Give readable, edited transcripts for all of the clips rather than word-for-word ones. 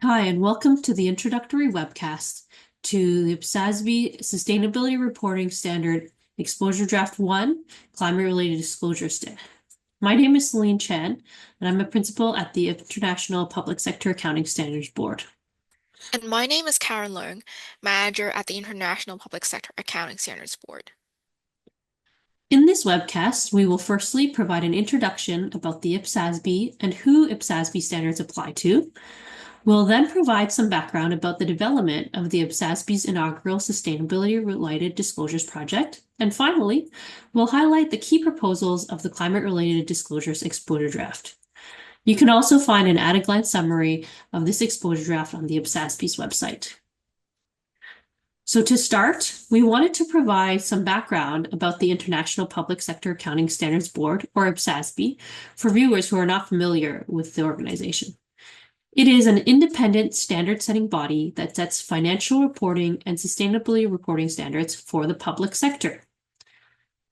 Hi, and welcome to the introductory webcast to the IPSASB Sustainability Reporting Standard Exposure Draft 1, Climate-Related Disclosure Standard. My name is Celine Chan, and I'm a principal at the International Public Sector Accounting Standards Board. And my name is Karen Leung, manager at the International Public Sector Accounting Standards Board. In this webcast, we will firstly provide an introduction about the IPSASB and who IPSASB standards apply to. We'll then provide some background about the development of the IPSASB's inaugural Sustainability-Related Disclosures Project. And finally, we'll highlight the key proposals of the Climate-Related Disclosures Exposure Draft. You can also find an at-a-glance summary of this exposure draft on the IPSASB's website. So to start, we wanted to provide some background about the International Public Sector Accounting Standards Board, or IPSASB, for viewers who are not familiar with the organization. It is an independent standard-setting body that sets financial reporting and sustainability reporting standards for the public sector.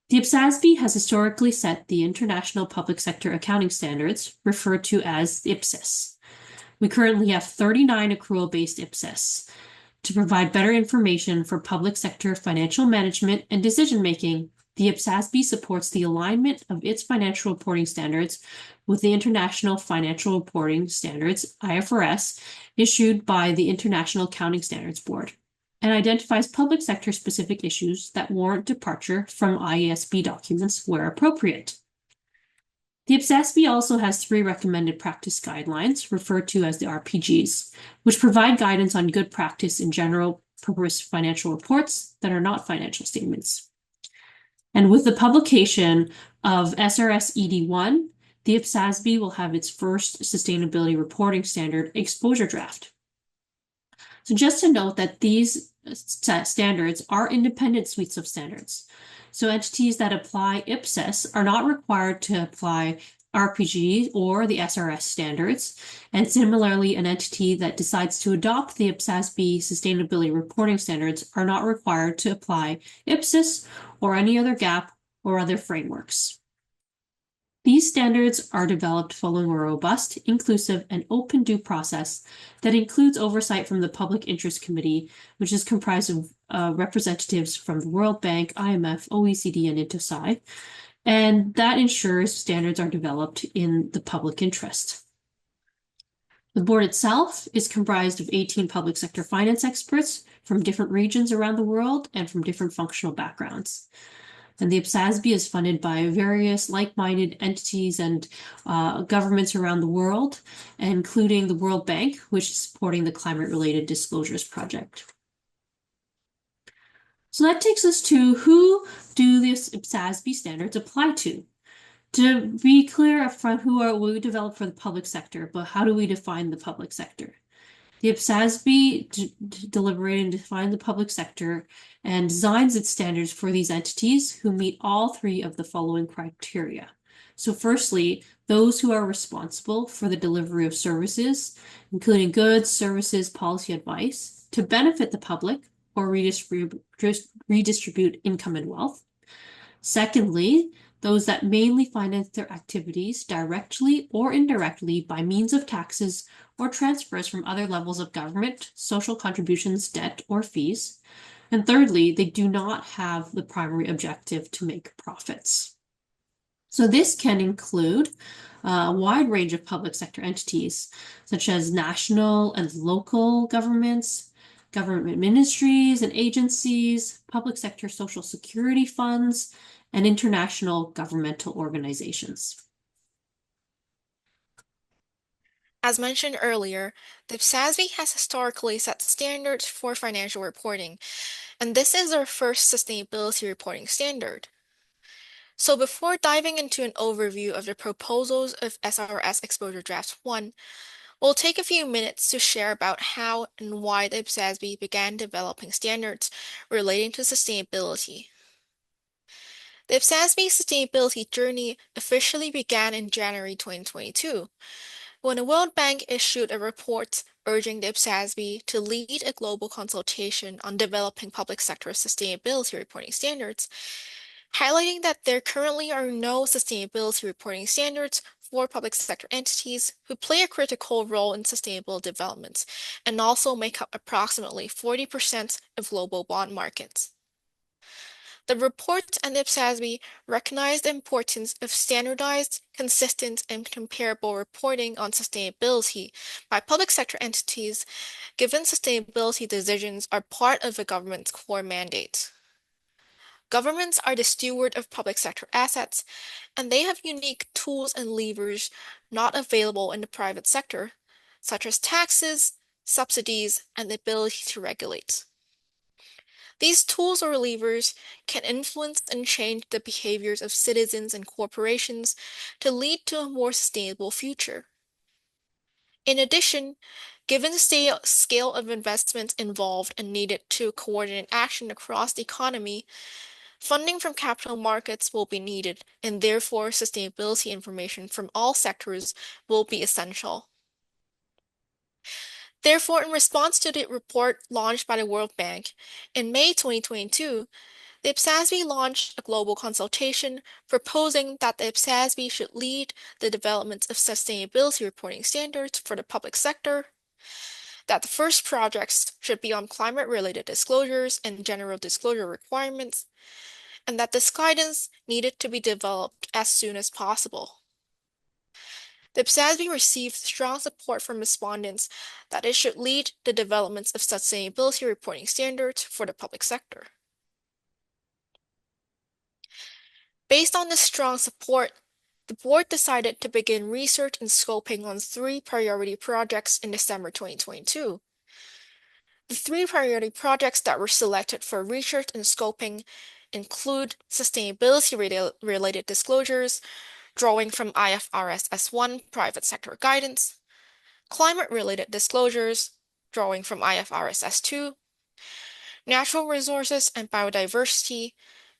The IPSASB has historically set the International Public Sector Accounting Standards, referred to as IPSAS. We currently have 39 accrual-based IPSAS. To provide better information for public sector financial management and decision-making, the IPSASB supports the alignment of its financial reporting standards with the International Financial Reporting Standards, IFRS, issued by the International Accounting Standards Board, and identifies public sector specific issues that warrant departure from IASB documents where appropriate. The IPSASB also has 3 recommended practice guidelines, referred to as the RPGs, which provide guidance on good practice in general purpose financial reports that are not financial statements. And with the publication of SRS ED1, the IPSASB will have its first sustainability reporting standard exposure draft. So just to note that these standards are independent suites of standards. So entities that apply IPSAS are not required to apply RPG or the SRS standards. And similarly, an entity that decides to adopt the IPSASB sustainability reporting standards are not required to apply IPSAS or any other GAP or other frameworks. These standards are developed following a robust, inclusive, and open due process that includes oversight from the Public Interest Committee, which is comprised of representatives from the World Bank, IMF, OECD, and INTOSAI, and that ensures standards are developed in the public interest. The board itself is comprised of 18 public sector finance experts from different regions around the world and from different functional backgrounds. And the IPSASB is funded by various like-minded entities and governments around the world, including the World Bank, which is supporting the Climate-Related Disclosures Project. So that takes us to who do these IPSASB standards apply to? To be clear upfront, we develop for the public sector, but how do we define the public sector? The IPSASB deliberates and defines the public sector and designs its standards for these entities who meet all 3 of the following criteria. So firstly, those who are responsible for the delivery of services, including goods, services, policy advice, to benefit the public or redistribute income and wealth. Secondly, those that mainly finance their activities directly or indirectly by means of taxes or transfers from other levels of government, social contributions, debt, or fees. And thirdly, they do not have the primary objective to make profits. So this can include a wide range of public sector entities, such as national and local governments, government ministries and agencies, public sector social security funds, and international governmental organizations. As mentioned earlier, the IPSASB has historically set standards for financial reporting, and this is our first sustainability reporting standard. So before diving into an overview of the proposals of SRS Exposure Draft 1, we'll take a few minutes to share about how and why the IPSASB began developing standards relating to sustainability. The IPSASB sustainability journey officially began in January 2022, when the World Bank issued a report urging the IPSASB to lead a global consultation on developing public sector sustainability reporting standards, highlighting that there currently are no sustainability reporting standards for public sector entities who play a critical role in sustainable development and also make up approximately 40% of global bond markets. The report and the IPSASB recognize the importance of standardized, consistent, and comparable reporting on sustainability by public sector entities, given sustainability decisions are part of the government's core mandate. Governments are the steward of public sector assets, and they have unique tools and levers not available in the private sector, such as taxes, subsidies, and the ability to regulate. These tools or levers can influence and change the behaviors of citizens and corporations to lead to a more sustainable future. In addition, given the scale of investment involved and needed to coordinate action across the economy, funding from capital markets will be needed, and therefore sustainability information from all sectors will be essential. Therefore, in response to the report launched by the World Bank, in May 2022, the IPSASB launched a global consultation proposing that the IPSASB should lead the development of sustainability reporting standards for the public sector, that the first projects should be on climate-related disclosures and general disclosure requirements, and that this guidance needed to be developed as soon as possible. The IPSASB received strong support from respondents that it should lead the development of sustainability reporting standards for the public sector. Based on this strong support, the board decided to begin research and scoping on 3 priority projects in December 2022. The 3 priority projects that were selected for research and scoping include sustainability-related disclosures, drawing from IFRS S1 private sector guidance, climate-related disclosures, drawing from IFRS S2, natural resources and biodiversity,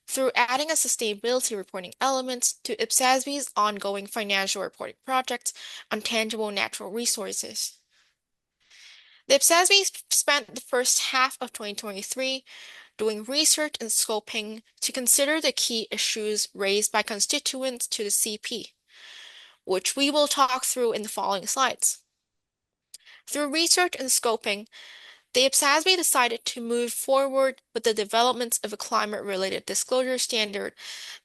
through adding a sustainability reporting element to IPSASB's ongoing financial reporting project on tangible natural resources. The IPSASB spent the first half of 2023 doing research and scoping to consider the key issues raised by constituents to the CP, which we will talk through in the following slides. Through research and scoping, the IPSASB decided to move forward with the development of a climate-related disclosure standard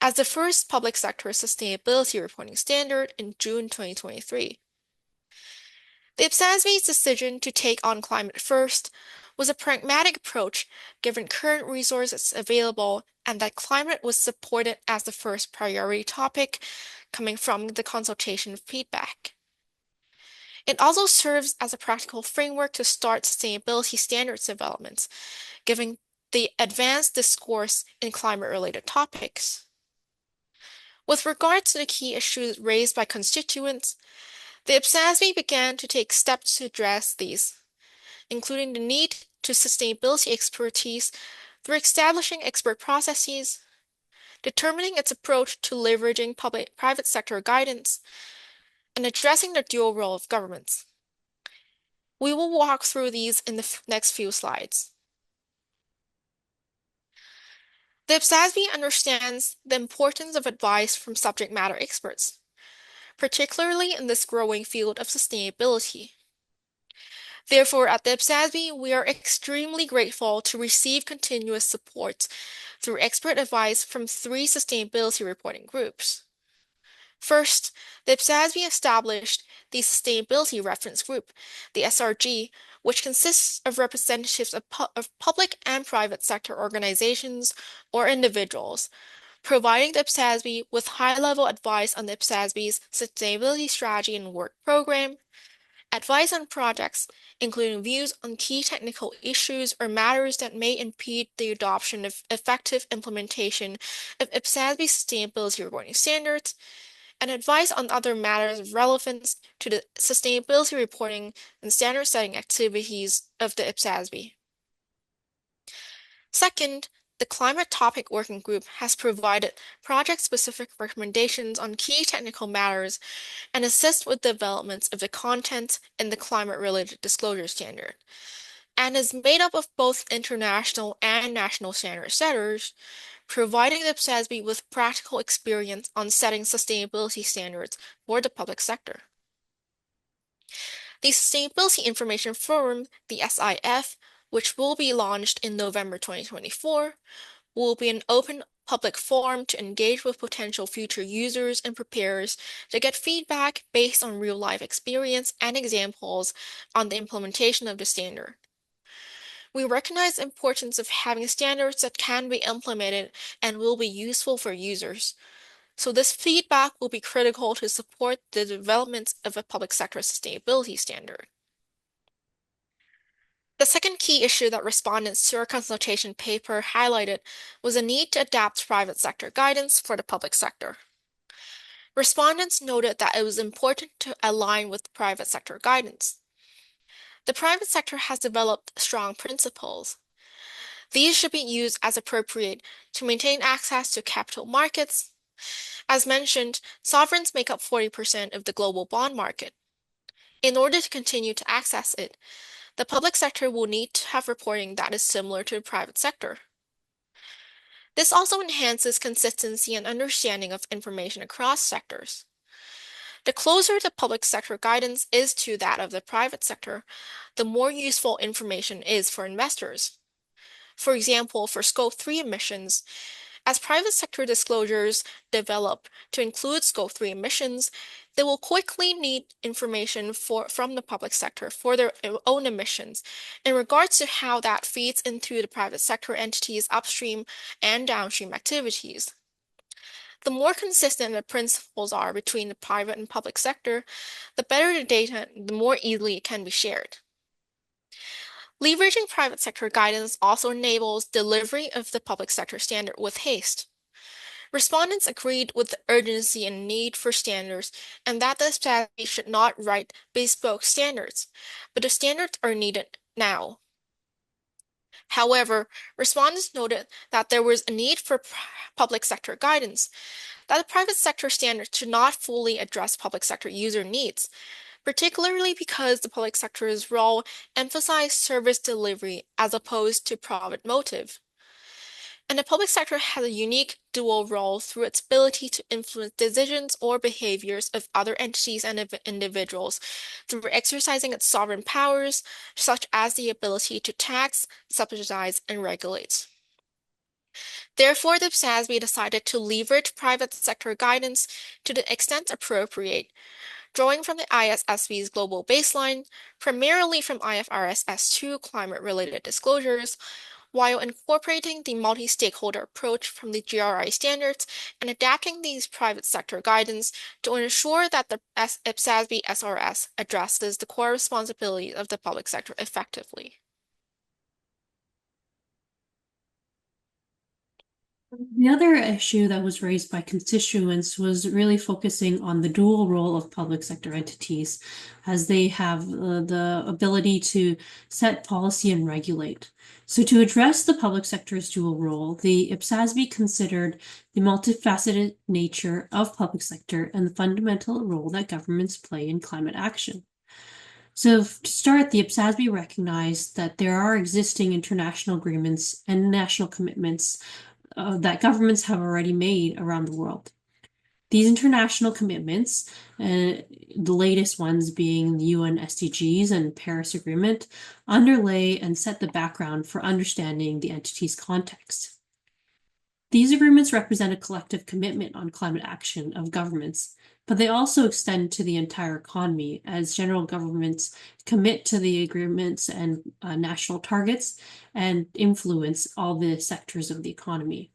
as the first public sector sustainability reporting standard in June 2023. The IPSASB's decision to take on climate first was a pragmatic approach given current resources available and that climate was supported as the first priority topic coming from the consultation feedback. It also serves as a practical framework to start sustainability standards development, giving the advanced discourse in climate-related topics. With regard to the key issues raised by constituents, the IPSASB began to take steps to address these, including the need to sustainability expertise through establishing expert processes, determining its approach to leveraging public-private sector guidance, and addressing the dual role of governments. We will walk through these in the next few slides. The IPSASB understands the importance of advice from subject matter experts, particularly in this growing field of sustainability. Therefore, at the IPSASB, we are extremely grateful to receive continuous support through expert advice from 3 sustainability reporting groups. First, the IPSASB established the Sustainability Reference Group, the SRG, which consists of representatives of public and private sector organizations or individuals, providing the IPSASB with high-level advice on the IPSASB's sustainability strategy and work program, advice on projects, including views on key technical issues or matters that may impede the adoption of effective implementation of IPSASB sustainability reporting standards, and advice on other matters of relevance to the sustainability reporting and standard setting activities of the IPSASB. Second, the Climate Topic Working Group has provided project-specific recommendations on key technical matters and assists with developments of the content in the climate-related disclosure standard, and is made up of both international and national standard setters, providing the IPSASB with practical experience on setting sustainability standards for the public sector. The Sustainability Information Forum, the SIF, which will be launched in November 2024, will be an open public forum to engage with potential future users and preparers to get feedback based on real-life experience and examples on the implementation of the standard. We recognize the importance of having standards that can be implemented and will be useful for users. So this feedback will be critical to support the development of a public sector sustainability standard. The second key issue that respondents to our consultation paper highlighted was a need to adapt private sector guidance for the public sector. Respondents noted that it was important to align with private sector guidance. The private sector has developed strong principles. These should be used as appropriate to maintain access to capital markets. As mentioned, sovereigns make up 40% of the global bond market. In order to continue to access it, the public sector will need to have reporting that is similar to the private sector. This also enhances consistency and understanding of information across sectors. The closer the public sector guidance is to that of the private sector, the more useful information is for investors. For example, for Scope 3 emissions, as private sector disclosures develop to include Scope 3 emissions, they will quickly need information from the public sector for their own emissions in regards to how that feeds into the private sector entities' upstream and downstream activities. The more consistent the principles are between the private and public sector, the better the data, the more easily it can be shared. Leveraging private sector guidance also enables delivery of the public sector standard with haste. Respondents agreed with the urgency and need for standards and that the IPSASB should not write bespoke standards, but the standards are needed now. However, respondents noted that there was a need for public sector guidance, that the private sector standards should not fully address public sector user needs, particularly because the public sector's role emphasized service delivery as opposed to profit motive. And the public sector has a unique dual role through its ability to influence decisions or behaviors of other entities and individuals through exercising its sovereign powers, such as the ability to tax, subsidize, and regulate. Therefore, the IPSASB decided to leverage private sector guidance to the extent appropriate, drawing from the IPSASB's global baseline, primarily from IFRS S2 climate-related disclosures, while incorporating the multi-stakeholder approach from the GRI standards and adapting these private sector guidance to ensure that the IPSASB SRS addresses the core responsibilities of the public sector effectively. The other issue that was raised by constituents was really focusing on the dual role of public sector entities, as they have the ability to set policy and regulate. So to address the public sector's dual role, the IPSASB considered the multifaceted nature of public sector and the fundamental role that governments play in climate action. So to start, the IPSASB recognized that there are existing international agreements and national commitments that governments have already made around the world. These international commitments, the latest ones being the UN SDGs and Paris Agreement, underlay and set the background for understanding the entity's context. These agreements represent a collective commitment on climate action of governments, but they also extend to the entire economy as general governments commit to the agreements and national targets and influence all the sectors of the economy.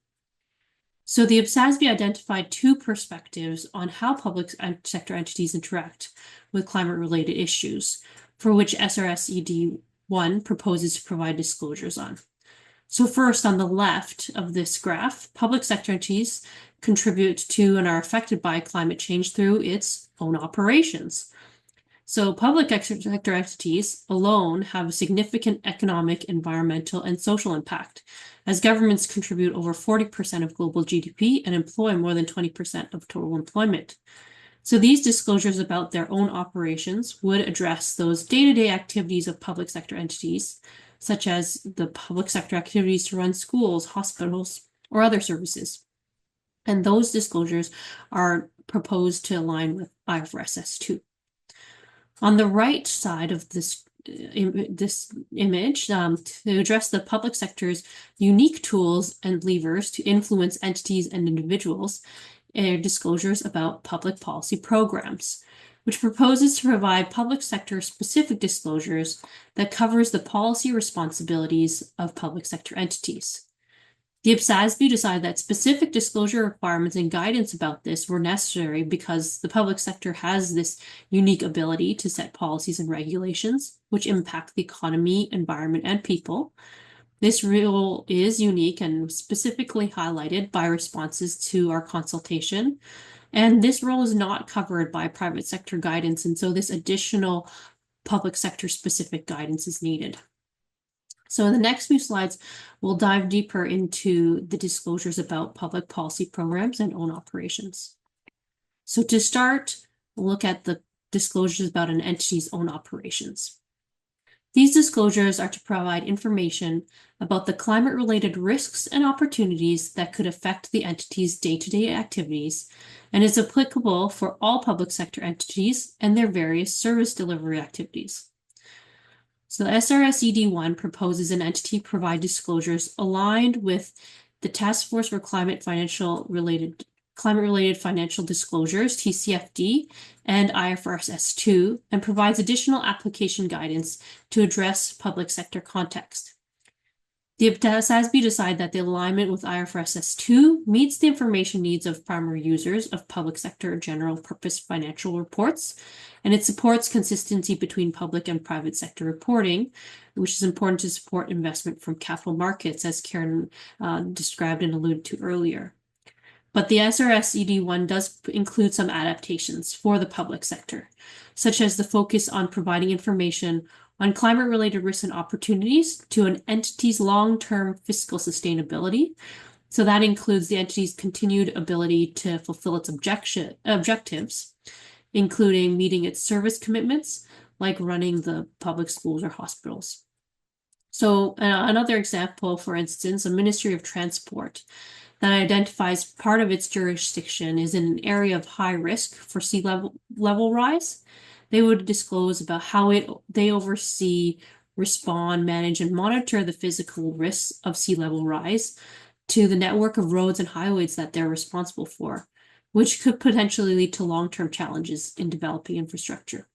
So the IPSASB identified two perspectives on how public sector entities interact with climate-related issues, for which SRS ED 1 proposes to provide disclosures on. So first, on the left of this graph, public sector entities contribute to and are affected by climate change through its own operations. So public sector entities alone have a significant economic, environmental, and social impact, as governments contribute over 40% of global GDP and employ more than 20% of total employment. So these disclosures about their own operations would address those day-to-day activities of public sector entities, such as the public sector activities to run schools, hospitals, or other services. And those disclosures are proposed to align with IFRS S2. On the right side of this image, to address the public sector's unique tools and levers to influence entities and individuals, disclosures about public policy programs, which proposes to provide public sector specific disclosures that covers the policy responsibilities of public sector entities. The IPSASB decided that specific disclosure requirements and guidance about this were necessary because the public sector has this unique ability to set policies and regulations which impact the economy, environment, and people. This role is unique and specifically highlighted by responses to our consultation, and this role is not covered by private sector guidance, and so this additional public sector specific guidance is needed. So in the next few slides, we'll dive deeper into the disclosures about public policy programs and own operations. So to start, we'll look at the disclosures about an entity's own operations. These disclosures are to provide information about the climate-related risks and opportunities that could affect the entity's day-to-day activities and is applicable for all public sector entities and their various service delivery activities. So the SRS ED1 proposes an entity provide disclosures aligned with the Task Force for Climate-related Financial Disclosures, TCFD, and IFRS S2, and provides additional application guidance to address public sector context. The IPSASB decided that the alignment with IFRS S2 meets the information needs of primary users of public sector general purpose financial reports, and it supports consistency between public and private sector reporting, which is important to support investment from capital markets, as Karen described and alluded to earlier. But the SRS ED1 does include some adaptations for the public sector, such as the focus on providing information on climate-related risks and opportunities to an entity's long-term fiscal sustainability. So that includes the entity's continued ability to fulfill its objectives, including meeting its service commitments, like running the public schools or hospitals. So another example, for instance, a Ministry of Transport that identifies part of its jurisdiction is in an area of high risk for sea level rise. They would disclose about how they oversee, respond, manage, and monitor the physical risks of sea level rise to the network of roads and highways that they're responsible for, which could potentially lead to long-term challenges in developing infrastructure.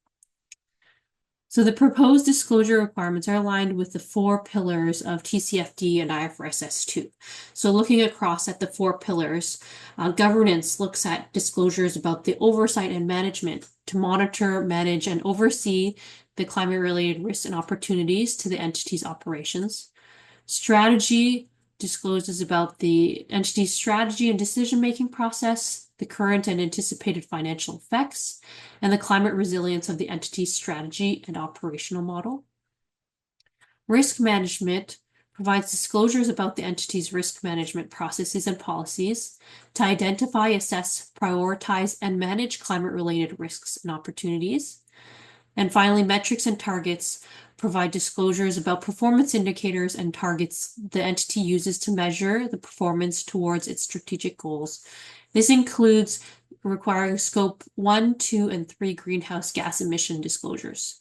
So the proposed disclosure requirements are aligned with the 4 pillars of TCFD and IFRS S2. So looking across at the 4 pillars, governance looks at disclosures about the oversight and management to monitor, manage, and oversee the climate-related risks and opportunities to the entity's operations. Strategy discloses about the entity's strategy and decision-making process, the current and anticipated financial effects, and the climate resilience of the entity's strategy and operational model. Risk management provides disclosures about the entity's risk management processes and policies to identify, assess, prioritize, and manage climate-related risks and opportunities. And finally, metrics and targets provide disclosures about performance indicators and targets the entity uses to measure the performance towards its strategic goals. This includes requiring scope 1, 2, and 3 greenhouse gas emission disclosures.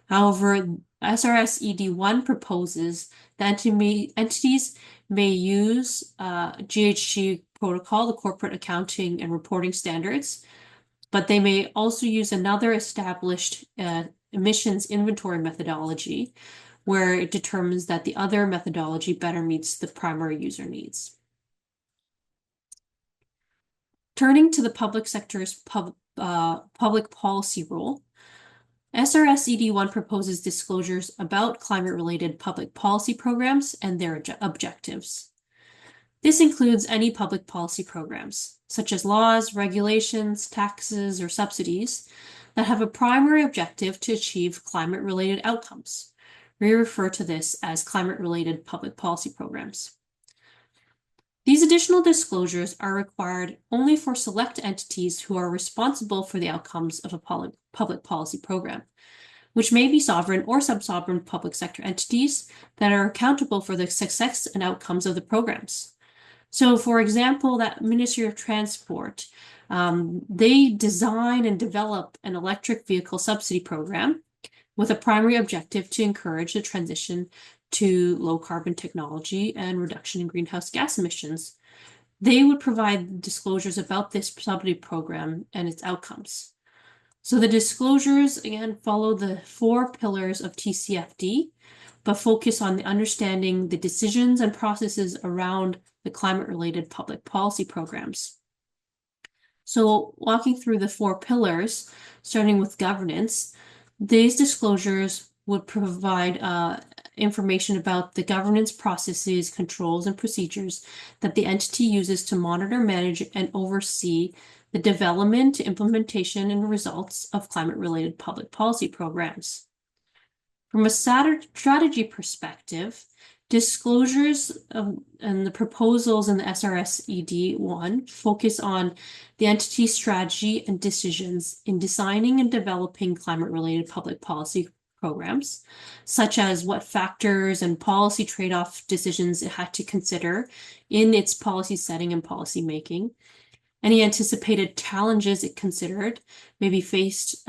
However, SRS ED1 proposes that entities may use GHG protocol, the Corporate Accounting and Reporting Standards, but they may also use another established emissions inventory methodology where it determines that the other methodology better meets the primary user needs. Turning to the public sector's public policy role, SRS ED1 proposes disclosures about climate-related public policy programs and their objectives. This includes any public policy programs, such as laws, regulations, taxes, or subsidies, that have a primary objective to achieve climate-related outcomes. We refer to this as climate-related public policy programs. These additional disclosures are required only for select entities who are responsible for the outcomes of a public policy program, which may be sovereign or sub-sovereign public sector entities that are accountable for the success and outcomes of the programs. So, for example, that Ministry of Transport, they design and develop an electric vehicle subsidy program with a primary objective to encourage the transition to low carbon technology and reduction in greenhouse gas emissions. They would provide disclosures about this subsidy program and its outcomes. So the disclosures, again, follow the 4 pillars of TCFD, but focus on the understanding the decisions and processes around the climate-related public policy programs. So walking through the 4 pillars, starting with governance, these disclosures would provide information about the governance processes, controls, and procedures that the entity uses to monitor, manage, and oversee the development, implementation, and results of climate-related public policy programs. From a strategy perspective, disclosures and the proposals in the SRS ED1 focus on the entity's strategy and decisions in designing and developing climate-related public policy programs, such as what factors and policy trade-off decisions it had to consider in its policy setting and policy making, any anticipated challenges it considered may be faced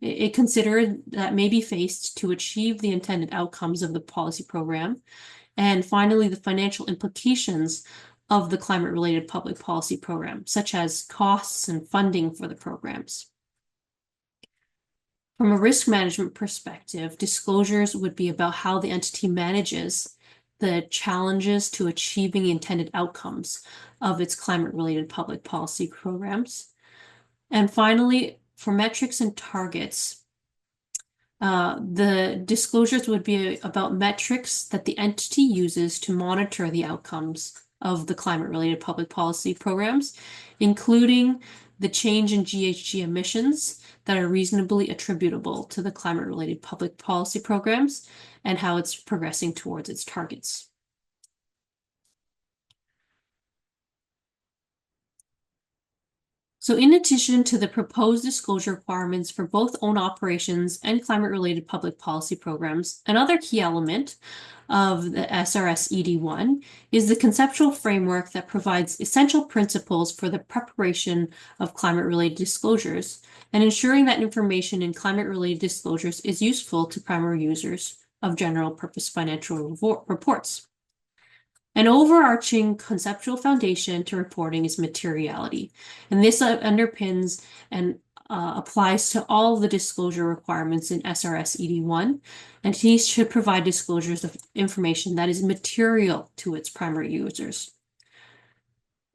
it considered that may be faced to achieve the intended outcomes of the policy program. And finally, the financial implications of the climate-related public policy program, such as costs and funding for the programs. From a risk management perspective, disclosures would be about how the entity manages the challenges to achieving the intended outcomes of its climate-related public policy programs. And finally, for metrics and targets, the disclosures would be about metrics that the entity uses to monitor the outcomes of the climate-related public policy programs, including the change in GHG emissions that are reasonably attributable to the climate-related public policy programs and how it's progressing towards its targets. So in addition to the proposed disclosure requirements for both own operations and climate-related public policy programs, another key element of the SRS ED1 is the conceptual framework that provides essential principles for the preparation of climate-related disclosures and ensuring that information in climate-related disclosures is useful to primary users of general purpose financial reports. An overarching conceptual foundation to reporting is materiality, and this underpins and applies to all the disclosure requirements in SRS ED1, and these should provide disclosures of information that is material to its primary users.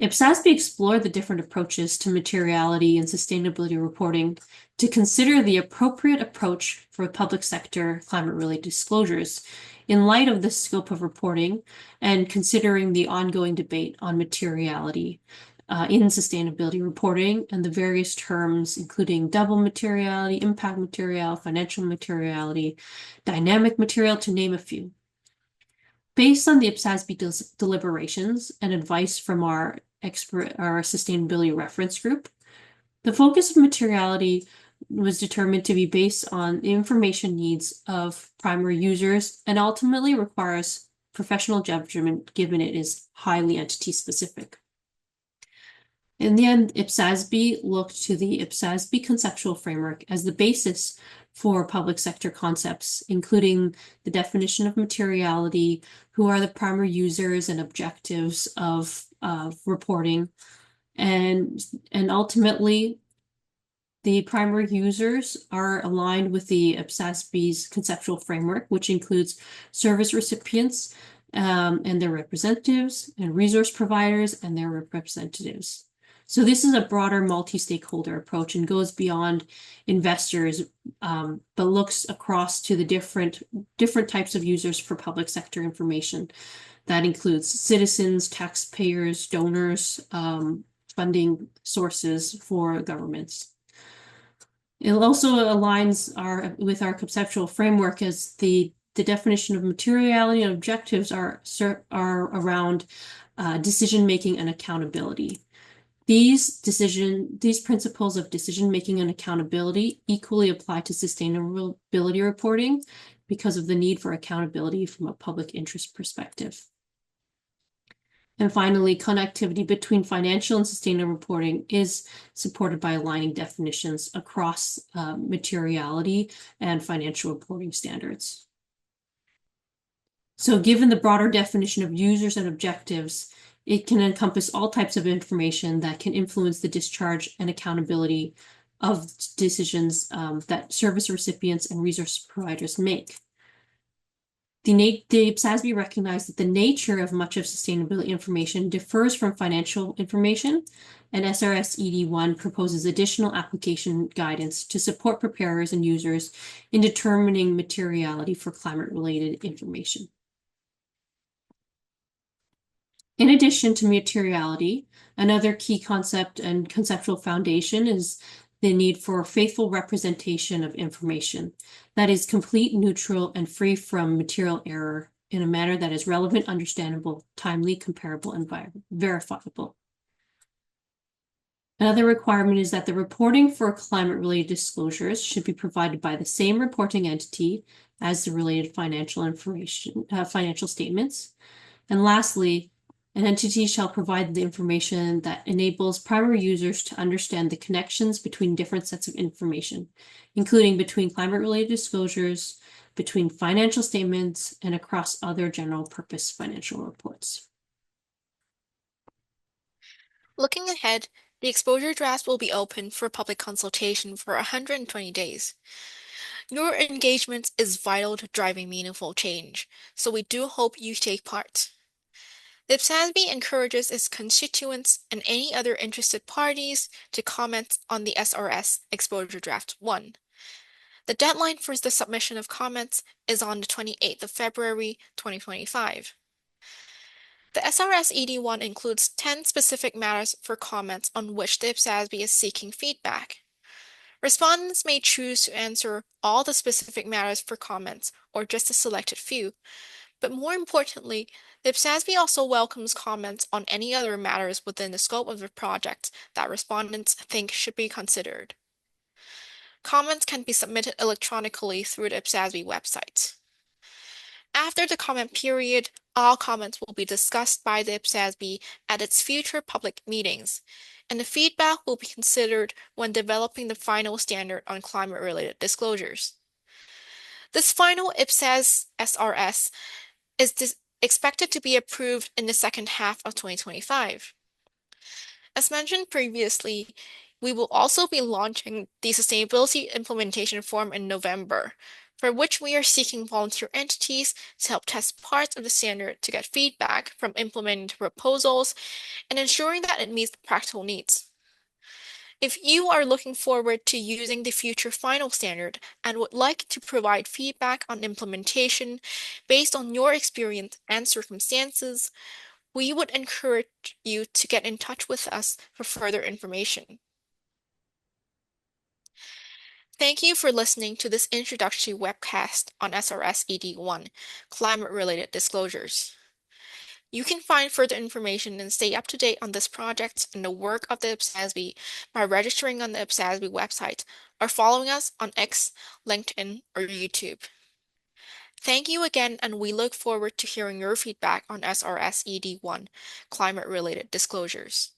IPSASB explored the different approaches to materiality and sustainability reporting to consider the appropriate approach for public sector climate-related disclosures in light of the scope of reporting and considering the ongoing debate on materiality in sustainability reporting and the various terms, including double materiality, impact material, financial materiality, dynamic material, to name a few. Based on the IPSASB deliberations and advice from our sustainability reference group, the focus of materiality was determined to be based on the information needs of primary users and ultimately requires professional judgment given it is highly entity specific. In the end, IPSASB looked to the IPSASB conceptual framework as the basis for public sector concepts, including the definition of materiality, who are the primary users and objectives of reporting, and ultimately, the primary users are aligned with the IPSASB's conceptual framework, which includes service recipients and their representatives, and resource providers and their representatives. So this is a broader multi-stakeholder approach and goes beyond investors, but looks across to the different types of users for public sector information. That includes citizens, taxpayers, donors, funding sources for governments. It also aligns with our conceptual framework as the definition of materiality and objectives are around decision-making and accountability. These principles of decision-making and accountability equally apply to sustainability reporting because of the need for accountability from a public interest perspective. And finally, connectivity between financial and sustainable reporting is supported by aligning definitions across materiality and financial reporting standards. So given the broader definition of users and objectives, it can encompass all types of information that can influence the discharge and accountability of decisions that service recipients and resource providers make. The IPSASB recognized that the nature of much of sustainability information differs from financial information, and SRS ED1 proposes additional application guidance to support preparers and users in determining materiality for climate-related information. In addition to materiality, another key concept and conceptual foundation is the need for faithful representation of information that is complete, neutral, and free from material error in a manner that is relevant, understandable, timely, comparable, and verifiable. Another requirement is that the reporting for climate-related disclosures should be provided by the same reporting entity as the related financial information, financial statements. And lastly, an entity shall provide the information that enables primary users to understand the connections between different sets of information, including between climate-related disclosures, between financial statements, and across other general-purpose financial reports. Looking ahead, the exposure draft will be open for public consultation for 120 days. Your engagement is vital to driving meaningful change, so we do hope you take part. The IPSASB encourages its constituents and any other interested parties to comment on the SRS Exposure Draft 1. The deadline for the submission of comments is on the 28th of February 2025. The SRS ED1 includes 10 specific matters for comments on which the IPSASB is seeking feedback. Respondents may choose to answer all the specific matters for comments or just a selected few. But more importantly, the IPSASB also welcomes comments on any other matters within the scope of the project that respondents think should be considered. Comments can be submitted electronically through the IPSASB website. After the comment period, all comments will be discussed by the IPSASB at its future public meetings, and the feedback will be considered when developing the final standard on climate-related disclosures. This final IPSAS SRS is expected to be approved in the second half of 2025. As mentioned previously, we will also be launching the Sustainability Implementation Forum in November, for which we are seeking volunteer entities to help test parts of the standard to get feedback from implementing proposals and ensuring that it meets practical needs. If you are looking forward to using the future final standard and would like to provide feedback on implementation based on your experience and circumstances, we would encourage you to get in touch with us for further information. Thank you for listening to this introductory webcast on SRS ED1, climate-related disclosures. You can find further information and stay up to date on this project and the work of the IPSASB by registering on the IPSASB website or following us on X, LinkedIn, or YouTube. Thank you again, and we look forward to hearing your feedback on SRS ED1, climate-related disclosures.